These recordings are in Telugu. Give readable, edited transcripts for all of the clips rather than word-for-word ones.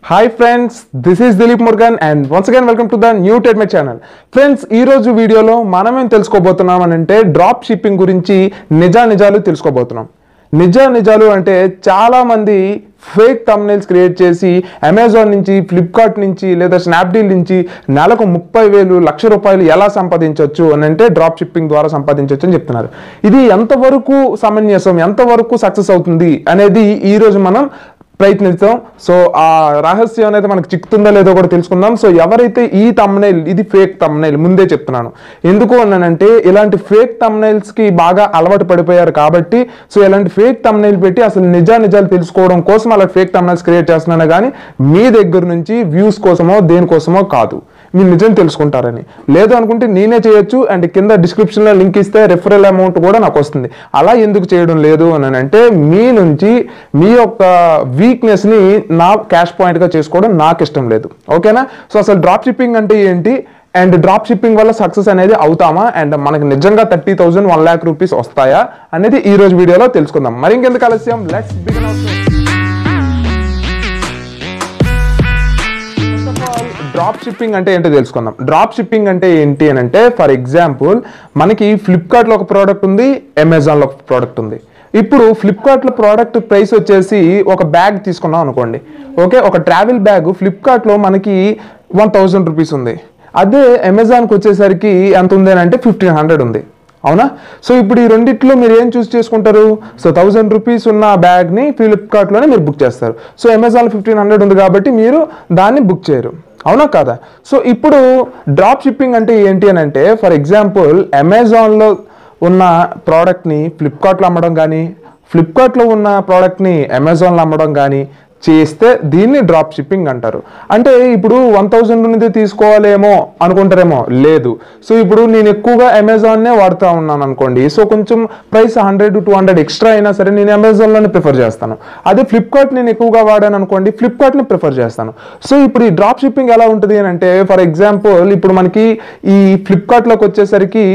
Hi friends, this is DILEEP MURGAN and once again welcome to the new TEDMED channel. Friends, ee roju video lo manamem teluskobothunam anante drop shipping gurinchi నిజాలు తెలుసుకోబోతున్నాం. నిజాలు అంటే చాలా మంది ఫేక్ థంబ్నెయిల్స్ క్రియేట్ చేసి అమెజాన్ నుంచి ఫ్లిప్కార్ట్ నుంచి లేదా స్నాప్డీల్ నుంచి నెలకు 30,000 లక్ష రూపాయలు ఎలా సంపాదించవచ్చు అని అంటే డ్రాప్ షిప్పింగ్ ద్వారా సంపాదించవచ్చు అని చెప్తున్నారు. ఇది ఎంతవరకు సమంజసం, ఎంతవరకు సక్సెస్ అవుతుంది అనేది ఈ రోజు మనం ప్రయత్నిస్తాం. సో ఆ రహస్యం అనేది మనకు చిక్కుతుందో లేదో కూడా తెలుసుకుందాం. సో ఎవరైతే ఈ థంబ్నెయిల్, ఇది ఫేక్ థంబ్నెయిల్ ముందే చెప్తున్నాను, ఎందుకు అన్నానంటే ఇలాంటి ఫేక్ థంబ్నెయిల్స్ కి బాగా అలవాటు పడిపోయారు కాబట్టి సో ఇలాంటి ఫేక్ థంబ్నెయిల్ పెట్టి అసలు నిజాలు తెలుసుకోవడం కోసం అలా ఫేక్ థంబ్నెయిల్స్ క్రియేట్ చేస్తున్నాను కానీ మీ దగ్గర నుంచి వ్యూస్ కోసమో దేనికోసమో కాదు, మీరు నిజం తెలుసుకుంటారని. లేదు అనుకుంటే నేనే చేయొచ్చు అండ్ కింద డిస్క్రిప్షన్లో లింక్ ఇస్తే రెఫరల్ అమౌంట్ కూడా నాకు వస్తుంది. అలా ఎందుకు చేయడం లేదు అని అంటే మీ నుంచి మీ యొక్క వీక్నెస్ని నా క్యాష్ పాయింట్గా చేసుకోవడం నాకు ఇష్టం లేదు. ఓకేనా? సో అసలు డ్రాప్ షిప్పింగ్ అంటే ఏంటి అండ్ డ్రాప్ షిప్పింగ్ వల్ల సక్సెస్ అనేది అవుతామా అండ్ మనకి నిజంగా 30,000 1 lakh రూపీస్ వస్తాయా అనేది ఈ రోజు వీడియోలో తెలుసుకుందాం. మరి ఇంకెందుకు ఆలస్యం, let's begin our show. Drop shipping అంటే ఏంటో తెలుసుకుందాం. డ్రాప్ షిప్పింగ్ అంటే ఏంటి అని అంటే ఫర్ ఎగ్జాంపుల్ మనకి ఫ్లిప్కార్ట్లో ఒక ప్రోడక్ట్ ఉంది, అమెజాన్లో ఒక ప్రోడక్ట్ ఉంది. ఇప్పుడు ఫ్లిప్కార్ట్లో ప్రోడక్ట్ ప్రైస్ వచ్చేసి ఒక బ్యాగ్ తీసుకున్నాం అనుకోండి, ఓకే, ఒక ట్రావెల్ బ్యాగ్ ఫ్లిప్కార్ట్లో మనకి 1,000 రూపీస్ ఉంది. అదే అమెజాన్కి వచ్చేసరికి ఎంత ఉంది అని అంటే 1,500 ఉంది. అవునా? సో ఇప్పుడు ఈ రెండిట్లో మీరు ఏం చూస్ చేసుకుంటారు? సో 1,000 రూపీస్ ఉన్న బ్యాగ్ని ఫ్లిప్కార్ట్లోనే మీరు బుక్ చేస్తారు. సో అమెజాన్లో 1,500 ఉంది కాబట్టి మీరు దాన్ని బుక్ చేయరు. అవునా కాదా? సో ఇప్పుడు డ్రాప్ షిప్పింగ్ అంటే ఏంటి అని అంటే ఫర్ ఎగ్జాంపుల్ అమెజాన్లో ఉన్న ప్రోడక్ట్ని ఫ్లిప్కార్ట్లో అమ్మడం కానీ, ఫ్లిప్కార్ట్లో ఉన్న ప్రోడక్ట్ని అమెజాన్లో అమ్మడం కానీ చేస్తే దీన్ని డ్రాప్ షిప్పింగ్ అంటారు. అంటే ఇప్పుడు 1,000 నుండి తీసుకోవాలేమో అనుకుంటారేమో, లేదు. సో ఇప్పుడు నేను ఎక్కువగా అమెజాన్నే వాడుతూ ఉన్నాను అనుకోండి, సో కొంచెం ప్రైస్ 100-200 ఎక్స్ట్రా అయినా సరే నేను అమెజాన్లోనే ప్రిఫర్ చేస్తాను. అదే ఫ్లిప్కార్ట్ నేను ఎక్కువగా వాడాను అనుకోండి, ఫ్లిప్కార్ట్ని ప్రిఫర్ చేస్తాను. సో ఇప్పుడు ఈ డ్రాప్ షిప్పింగ్ ఎలా ఉంటుంది అని అంటే ఫర్ ఎగ్జాంపుల్ ఇప్పుడు మనకి ఈ ఫ్లిప్కార్ట్లోకి వచ్చేసరికి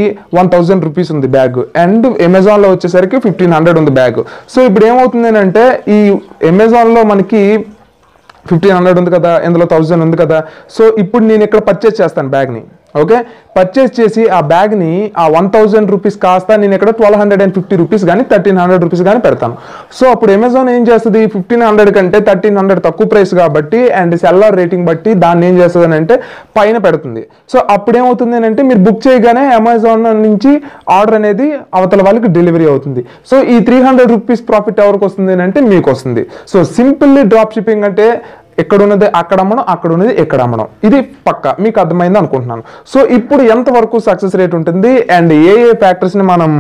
1,000 రూపీస్ ఉంది బ్యాగ్ అండ్ అమెజాన్లో వచ్చేసరికి 1,500 ఉంది బ్యాగ్. సో ఇప్పుడు ఏమవుతుంది అని అంటే ఈ అమెజాన్లో మనకి 1,500 ఉంది కదా, ఇందులో 1,000 ఉంది కదా. సో ఇప్పుడు నేను ఇక్కడ పర్చేస్ చేస్తాను బ్యాగ్ని, ఓకే, పర్చేస్ చేసి ఆ బ్యాగ్ని ఆ 1,000 రూపీస్ కాస్త నేను ఇక్కడ 1,250 రూపీస్ కానీ 1,300 రూపీస్ కానీ పెడతాను. సో అప్పుడు అమెజాన్ ఏం చేస్తుంది, 1,500 కంటే 1,300 తక్కువ ప్రైస్ కాబట్టి అండ్ సెల్లర్ రేటింగ్ బట్టి దాన్ని ఏం చేస్తుంది అని అంటే పైన పెడుతుంది. సో అప్పుడు ఏమవుతుంది అని అంటే మీరు బుక్ చేయగానే అమెజాన్ నుంచి ఆర్డర్ అనేది అవతల వాళ్ళకి డెలివరీ అవుతుంది. సో ఈ 300 రూపీస్ ప్రాఫిట్ ఎవరికి వస్తుంది అని అంటే మీకు వస్తుంది. సో సింపుల్లీ డ్రాప్ షిప్పింగ్ అంటే ఎక్కడ ఉన్నది అక్కడ అమ్మడం, అక్కడ ఉన్నది ఎక్కడ అమ్మడం. ఇది పక్క మీకు అర్థమైంది అనుకుంటున్నాను. సో ఇప్పుడు ఎంతవరకు సక్సెస్ రేట్ ఉంటుంది అండ్ ఏ ఫ్యాక్టర్స్ని మనం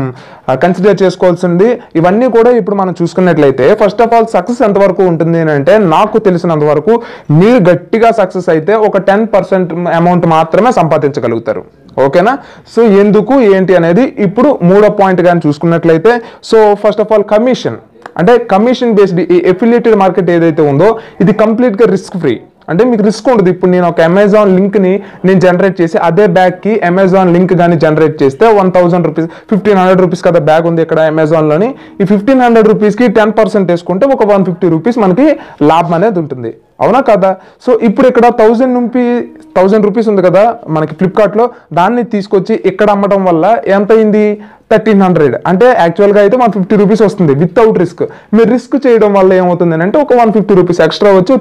కన్సిడర్ చేసుకోవాల్సింది ఇవన్నీ కూడా ఇప్పుడు మనం చూసుకున్నట్లయితే ఫస్ట్ ఆఫ్ ఆల్ సక్సెస్ ఎంతవరకు ఉంటుంది అని అంటే నాకు తెలిసినంత వరకు మీరు గట్టిగా సక్సెస్ అయితే ఒక 10% అమౌంట్ మాత్రమే సంపాదించగలుగుతారు. ఓకేనా? సో ఎందుకు ఏంటి అనేది ఇప్పుడు మూడో పాయింట్ కానీ చూసుకున్నట్లయితే so first of all commission, అంటే కమిషన్ బేస్డ్ ఈ ఎఫిలియేటెడ్ మార్కెట్ ఏదైతే ఉందో ఇది కంప్లీట్గా రిస్క్ ఫ్రీ. అంటే మీకు రిస్క్ ఉండదు. ఇప్పుడు నేను ఒక అమెజాన్ లింక్ని నేను జనరేట్ చేసి అదే బ్యాగ్కి అమెజాన్ లింక్ కానీ జనరేట్ చేస్తే 1,000 రూపీస్ 1,500 రూపీస్ కదా బ్యాగ్ ఉంది ఇక్కడ అమెజాన్లోని, ఈ 1,500 రూపీస్కి 10% వేసుకుంటే ఒక 150 రూపీస్ మనకి లాభం అనేది ఉంటుంది. అవునా కదా? సో ఇప్పుడు ఇక్కడ 1,000 రూపీస్ ఉంది కదా మనకి ఫ్లిప్కార్ట్లో, దాన్ని తీసుకొచ్చి ఇక్కడ అమ్మడం వల్ల ఎంత అయింది, 1,300. అంటే యాక్చువల్గా అయితే 150 రూపీస్ వస్తుంది వితౌట్ రిస్క్. మీరు రిస్క్ చేయడం వల్ల ఏమవుతుంది అంటే ఒక 150 రూపీస్ ఎక్స్ట్రా వచ్చి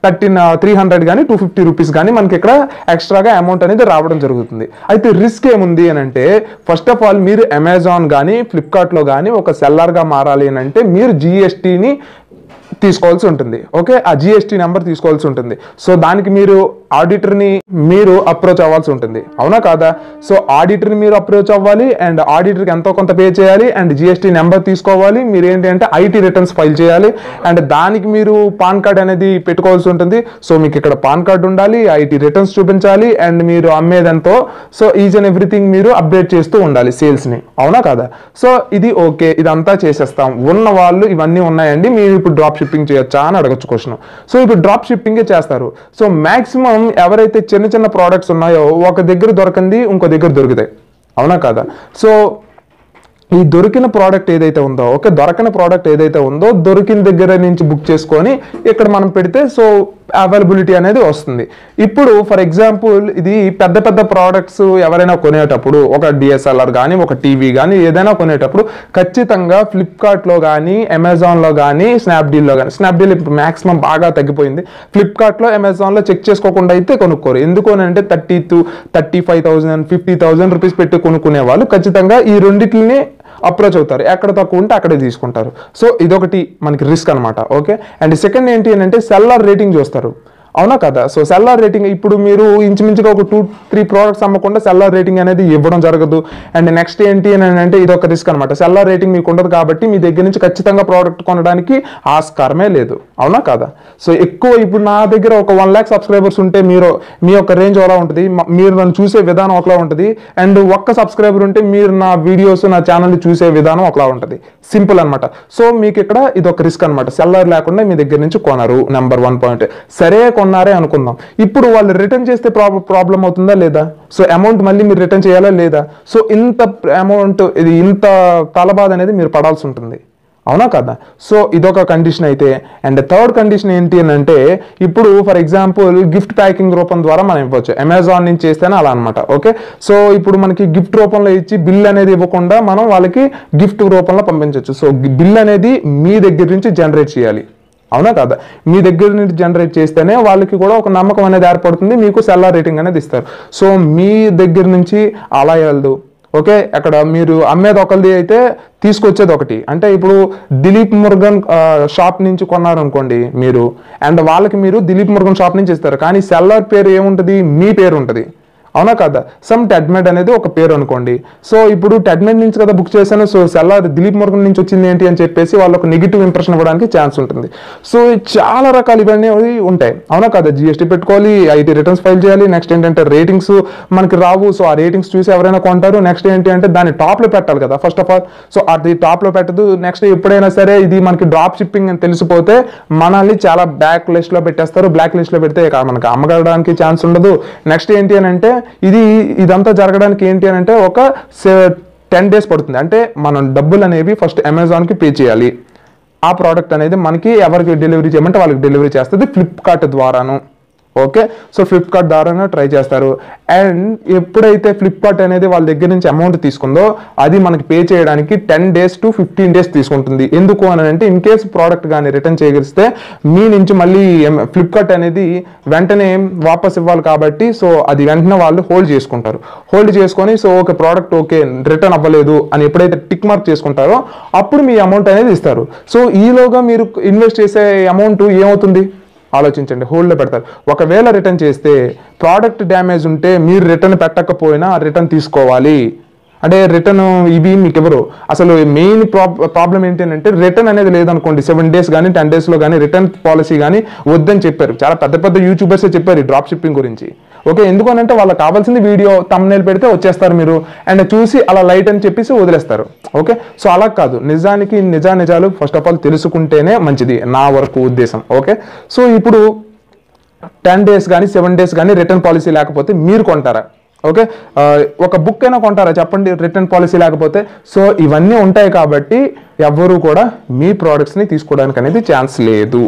300 కానీ 250 రూపీస్ కానీ మనకి ఇక్కడ ఎక్స్ట్రాగా అమౌంట్ అనేది రావడం జరుగుతుంది. అయితే రిస్క్ ఏముంది అని అంటే ఫస్ట్ ఆఫ్ ఆల్ మీరు అమెజాన్ కానీ ఫ్లిప్కార్ట్లో కానీ ఒక సెల్లర్గా మారాలి అని అంటే మీరు GSTని తీసుకోవాల్సి ఉంటుంది. ఓకే, ఆ GST నెంబర్ తీసుకోవాల్సి ఉంటుంది. సో దానికి మీరు ఆడిటర్ని మీరు అప్రోచ్ అవ్వాల్సి ఉంటుంది. అవునా కాదా? సో ఆడిటర్ని మీరు అప్రోచ్ అవ్వాలి అండ్ ఆడిటర్కి ఎంతో కొంత పే చేయాలి అండ్ GST నెంబర్ తీసుకోవాలి. మీరు ఏంటి అంటే IT రిటర్న్స్ ఫైల్ చేయాలి అండ్ దానికి మీరు పాన్ కార్డ్ అనేది పెట్టుకోవాల్సి ఉంటుంది. సో మీకు ఇక్కడ పాన్ కార్డ్ ఉండాలి, IT రిటర్న్స్ చూపించాలి అండ్ మీరు అమ్మేదంతో సో ఈచ్ అండ్ ఎవ్రీథింగ్ మీరు అప్డేట్ చేస్తూ ఉండాలి సేల్స్ని. అవునా కాదా? సో ఇది ఓకే, ఇదంతా చేసేస్తాం. ఉన్న వాళ్ళు ఇవన్నీ ఉన్నాయండి, మీరు ఇప్పుడు డ్రాప్ షిప్పింగ్ చేయొచ్చా అని అడగచ్చు క్వశ్చన్. సో ఇప్పుడు డ్రాప్ షిప్పింగే చేస్తారు. సో మాక్సిమం ఎవరైతే చిన్న ప్రోడక్ట్స్ ఉన్నాయో ఒక దగ్గర దొరకంది ఇంకో దగ్గర దొరుకుతాయి. అవునా కాదా? సో ఈ దొరికిన ప్రోడక్ట్ ఏదైతే ఉందో, ఓకే, దొరకని ప్రోడక్ట్ ఏదైతే ఉందో దొరికిన దగ్గర నుంచి బుక్ చేసుకొని ఇక్కడ మనం పెడితే సో అవైలబిలిటీ అనేది వస్తుంది. ఇప్పుడు ఫర్ ఎగ్జాంపుల్ ఇది పెద్ద పెద్ద ప్రోడక్ట్స్ ఎవరైనా కొనేటప్పుడు ఒక DSLR కానీ ఒక టీవీ కానీ ఏదైనా కొనేటప్పుడు ఖచ్చితంగా ఫ్లిప్కార్ట్లో కానీ అమెజాన్లో కానీ స్నాప్డీల్లో కానీ, స్నాప్డీల్ ఇప్పుడు మ్యాక్సిమం బాగా తగ్గిపోయింది, ఫ్లిప్కార్ట్లో అమెజాన్లో చెక్ చేసుకోకుండా అయితే కొనుక్కోరు. ఎందుకు అంటే 35,000 50,000 రూపీస్ పెట్టి కొనుక్కునే వాళ్ళు ఖచ్చితంగా ఈ రెండింటిని అప్రోచ్ అవుతారు. ఎక్కడ తక్కువ ఉంటే అక్కడే తీసుకుంటారు. సో ఇదొకటి మనకి రిస్క్ అనమాట. ఓకే, అండ్ సెకండ్ ఏంటి అంటే సెల్లర్ రేటింగ్ చూస్తారు, అవునా కదా. సో సెల్లర్ రేటింగ్ ఇప్పుడు మీరు ఇంచుమించుగా ఒక 2-3 ప్రోడక్ట్స్ అమ్మకుండా సెల్లర్ రేటింగ్ అనేది ఇవ్వడం జరగదు. అండ్ నెక్స్ట్ ఏంటి అని అంటే ఇది ఒక రిస్క్ అనమాట. సెల్లర్ రేటింగ్ మీకు ఉండదు కాబట్టి మీ దగ్గర నుంచి ఖచ్చితంగా ప్రోడక్ట్ కొనడానికి ఆస్కారమే లేదు, అవునా కదా. సో ఎక్కువ ఇప్పుడు నా దగ్గర ఒక 1 lakh సబ్స్క్రైబర్స్ ఉంటే మీ యొక్క రేంజ్ అలా ఉంటుంది, మీరు నన్ను చూసే విధానం ఒకలా ఉంటుంది. అండ్ ఒక్క సబ్స్క్రైబర్ ఉంటే మీరు నా వీడియోస్ నా ఛానల్ చూసే విధానం ఒకలా ఉంటుంది. సింపుల్ అనమాట. సో మీకు ఇక్కడ ఇది ఒక రిస్క్ అనమాట. సెల్లర్ లేకుండా మీ దగ్గర నుంచి కొనరు. Number 1 point. సరే కొన్నారే అనుకుందాం, ఇప్పుడు వాళ్ళు రిటర్న్ చేస్తే ప్రాబ్లం అవుతుందా లేదా? సో అమౌంట్ మళ్ళీ మీరు రిటర్న్ చేయాలా లేదా? సో ఇంత అమౌంట్, ఇది ఇంత తలబాధ అనేది మీరు పడాల్సి ఉంటుంది, అవునా కదా. సో ఇదొక కండిషన్ అయితే. అండ్ థర్డ్ కండిషన్ ఏంటి అని అంటే ఇప్పుడు ఫర్ ఎగ్జాంపుల్ గిఫ్ట్ ప్యాకింగ్ రూపం ద్వారా మనం ఇవ్వచ్చు. అమెజాన్ నుంచి చేస్తేనే అలా అనమాట. ఓకే, సో ఇప్పుడు మనకి గిఫ్ట్ రూపంలో ఇచ్చి బిల్ అనేది ఇవ్వకుండా మనం వాళ్ళకి గిఫ్ట్ రూపంలో పంపించవచ్చు. సో బిల్ అనేది మీ దగ్గర నుంచి జనరేట్ చేయాలి, అవునా కదా. మీ దగ్గర నుంచి జనరేట్ చేస్తేనే వాళ్ళకి కూడా ఒక నమ్మకం అనేది ఏర్పడుతుంది, మీకు సెల్లర్ రేటింగ్ అనేది ఇస్తారు. సో మీ దగ్గర నుంచి అలా వెళ్దు. ఓకే, అక్కడ మీరు అమ్మేది ఒకరిది అయితే తీసుకొచ్చేది ఒకటి. అంటే ఇప్పుడు దిలీప్ మురుగన్ షాప్ నుంచి కొన్నారనుకోండి మీరు, అండ్ వాళ్ళకి మీరు దిలీప్ మురుగన్ షాప్ నుంచి ఇస్తారు, కానీ సెల్లర్ పేరు ఏముంటుంది? మీ పేరు ఉంటుంది, అవునా కదా. సమ్ టెడ్మెడ్ అనేది ఒక పేరు అనుకోండి. సో ఇప్పుడు టెడ్మెడ్ నుంచి కదా బుక్ చేశాను, సో సెల్లర్ దిలీప్ మురుగన్ నుంచి వచ్చింది ఏంటి అని చెప్పేసి వాళ్ళు ఒక నెగిటివ్ ఇంప్రెషన్ ఇవ్వడానికి ఛాన్స్ ఉంటుంది. సో చాలా రకాలు ఇవన్నీ ఉంటాయి, అవునా కదా. GST పెట్టుకోవాలి, IT రిటర్న్స్ ఫైల్ చేయాలి, నెక్స్ట్ ఏంటంటే రేటింగ్స్ మనకి రావు. సో ఆ రేటింగ్స్ చూసి ఎవరైనా కొంటారు. నెక్స్ట్ ఏంటి అంటే దాన్ని టాప్లో పెట్టాలి కదా ఫస్ట్ ఆఫ్ ఆల్. సో అది టాప్లో పెట్టదు. నెక్స్ట్ ఎప్పుడైనా సరే ఇది మనకి డ్రాప్ షిప్పింగ్ అని తెలిసిపోతే మనల్ని చాలా బ్లాక్ లిస్ట్లో పెట్టేస్తారు. బ్లాక్ లిస్ట్లో పెడితే మనకి అమ్మగడానికి ఛాన్స్ ఉండదు. నెక్స్ట్ ఏంటి అని అంటే ఇదంతా జరగడానికి ఏంటి అని అంటే ఒక 10 days పడుతుంది. అంటే మనం డబ్బులు అనేవి ఫస్ట్ అమెజాన్కి పే చేయాలి. ఆ ప్రోడక్ట్ అనేది మనకి ఎవరికి డెలివరీ చేయమంటే వాళ్ళకి డెలివరీ చేస్తుంది ఫ్లిప్కార్ట్ ద్వారాను. ఓకే, సో ఫ్లిప్కార్ట్ ద్వారానే ట్రై చేస్తారు. అండ్ ఎప్పుడైతే ఫ్లిప్కార్ట్ అనేది వాళ్ళ దగ్గర నుంచి అమౌంట్ తీసుకుందో అది మనకి పే చేయడానికి 10 days to 15 days తీసుకుంటుంది. ఎందుకు అని అంటే ఇన్ కేసు ప్రోడక్ట్ కానీ రిటర్న్ చేయగలిస్తే మీ నుంచి మళ్ళీ ఫ్లిప్కార్ట్ అనేది వెంటనే వాపస్ ఇవ్వాలి కాబట్టి సో అది వెంటనే వాళ్ళు హోల్డ్ చేసుకుంటారు. హోల్డ్ చేసుకొని సో ఒక ప్రోడక్ట్ ఓకే రిటర్న్ అవ్వలేదు అని ఎప్పుడైతే టిక్ మార్క్ చేసుకుంటారో అప్పుడు మీ అమౌంట్ అనేది ఇస్తారు. సో ఈలోగా మీరు ఇన్వెస్ట్ చేసే అమౌంట్ ఏమవుతుంది ఆలోచించండి, హోల్డ్లో పెడతారు. ఒకవేళ రిటర్న్ చేస్తే ప్రోడక్ట్ డ్యామేజ్ ఉంటే మీరు రిటర్న్ పెట్టకపోయినా రిటర్న్ తీసుకోవాలి. అంటే రిటర్న్ ఇవి మీకు ఎవరు అసలు మెయిన్ ప్రాబ్లం ఏంటి అంటే రిటర్న్ అనేది లేదనుకోండి 7 days కానీ 10 daysలో కానీ రిటర్న్ పాలసీ కానీ వద్దని చెప్పారు. చాలా పెద్ద పెద్ద యూట్యూబర్సే చెప్పారు ఈ డ్రాప్ షిప్పింగ్ గురించి. ఓకే, ఎందుకనంటే వాళ్ళకి కావాల్సింది వీడియో థంబ్నెయిల్ పెడితే వచ్చేస్తారు మీరు అండ్ చూసి అలా లైట్ అని చెప్పేసి వదిలేస్తారు. ఓకే, సో అలా కాదు, నిజానికి నిజాలు ఫస్ట్ ఆఫ్ ఆల్ తెలుసుకుంటేనే మంచిది నా వరకు ఉద్దేశం. ఓకే, సో ఇప్పుడు 10 days కానీ 7 days కానీ రిటర్న్ పాలసీ లేకపోతే మీరు కొంటారా? ఓకే, ఒక బుక్ అయినా కొంటారా చెప్పండి రిటర్న్ పాలసీ లేకపోతే? సో ఇవన్నీ ఉంటాయి కాబట్టి ఎవ్వరూ కూడా మీ ప్రోడక్ట్స్ని తీసుకోవడానికి అనేది ఛాన్స్ లేదు.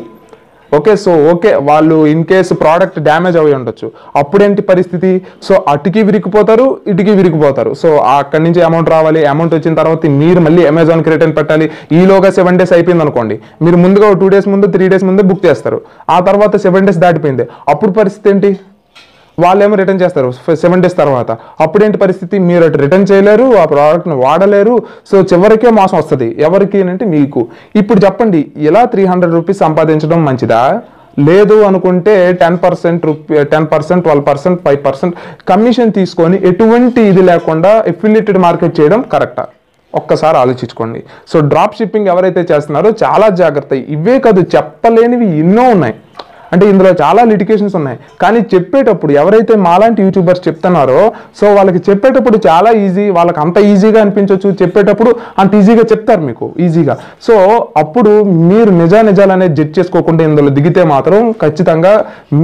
ఓకే, సో ఓకే వాళ్ళు ఇన్ కేసు ప్రోడక్ట్ డ్యామేజ్ అవి ఉండొచ్చు, అప్పుడేంటి పరిస్థితి? సో అటుకి విరిగిపోతారు, ఇటుకి విరిగిపోతారు. సో అక్కడి నుంచి అమౌంట్ రావాలి, అమౌంట్ వచ్చిన తర్వాత మీరు మళ్ళీ అమెజాన్కి రిటర్న్ పెట్టాలి. ఈలోగా 7 days అయిపోయింది అనుకోండి, మీరు ముందుగా 2 days ముందు 3 days ముందు బుక్ చేస్తారు, ఆ తర్వాత 7 days దాటిపోయింది, అప్పుడు పరిస్థితి ఏంటి? వాళ్ళేమో రిటర్న్ చేస్తారు 7 days తర్వాత, అప్పుడేంటి పరిస్థితి? మీరు అటు రిటర్న్ చేయలేరు, ఆ ప్రోడక్ట్ని వాడలేరు. సో చివరికే మోసం వస్తుంది. ఎవరికి అంటే మీకు. ఇప్పుడు చెప్పండి, ఇలా 300 రూపీస్ సంపాదించడం మంచిదా? లేదు అనుకుంటే 10%, 12%, 5% కమిషన్ తీసుకొని ఎటువంటి ఇది లేకుండా ఎఫిలియేటెడ్ మార్కెట్ చేయడం కరెక్టా? ఒక్కసారి ఆలోచించుకోండి. సో డ్రాప్ షిప్పింగ్ ఎవరైతే చేస్తున్నారో చాలా జాగ్రత్త. ఇవే కాదు, చెప్పలేనివి ఎన్నో ఉన్నాయి. అంటే ఇందులో చాలా లిటికేషన్స్ ఉన్నాయి. కానీ చెప్పేటప్పుడు ఎవరైతే మాలాంటి యూట్యూబర్స్ చెప్తున్నారో సో వాళ్ళకి చెప్పేటప్పుడు చాలా ఈజీ, వాళ్ళకి అంత ఈజీగా అనిపించవచ్చు, చెప్పేటప్పుడు అంత ఈజీగా చెప్తారు మీకు ఈజీగా. సో అప్పుడు మీరు నిజాలు అనేది జడ్జ్ చేసుకోకుండా ఇందులో దిగితే మాత్రం ఖచ్చితంగా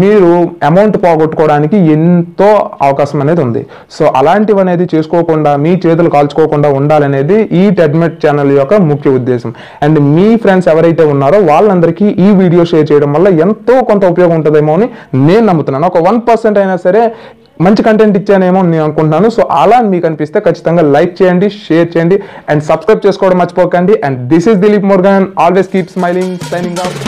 మీరు అమౌంట్ పోగొట్టుకోవడానికి ఎంతో అవకాశం అనేది ఉంది. సో అలాంటివి అనేది చేసుకోకుండా మీ చేతులు కాల్చుకోకుండా ఉండాలనేది ఈ టెడ్మెట్ ఛానల్ యొక్క ముఖ్య ఉద్దేశం. అండ్ మీ ఫ్రెండ్స్ ఎవరైతే ఉన్నారో వాళ్ళందరికీ ఈ వీడియో షేర్ చేయడం వల్ల ఎంతో కొంత కొంత ఉపయోగం ఉంటుందేమో అని నేను నమ్ముతున్నాను. ఒక 1% అయినా సరే మంచి కంటెంట్ ఇచ్చానేమో నేను అనుకుంటున్నాను. సో అలా మీకు అనిపిస్తే ఖచ్చితంగా లైక్ చేయండి, షేర్ చేయండి అండ్ సబ్స్క్రైబ్ చేసుకోవడం మర్చిపోకండి. And this is Dilip Murugan, always keep smiling, signing off.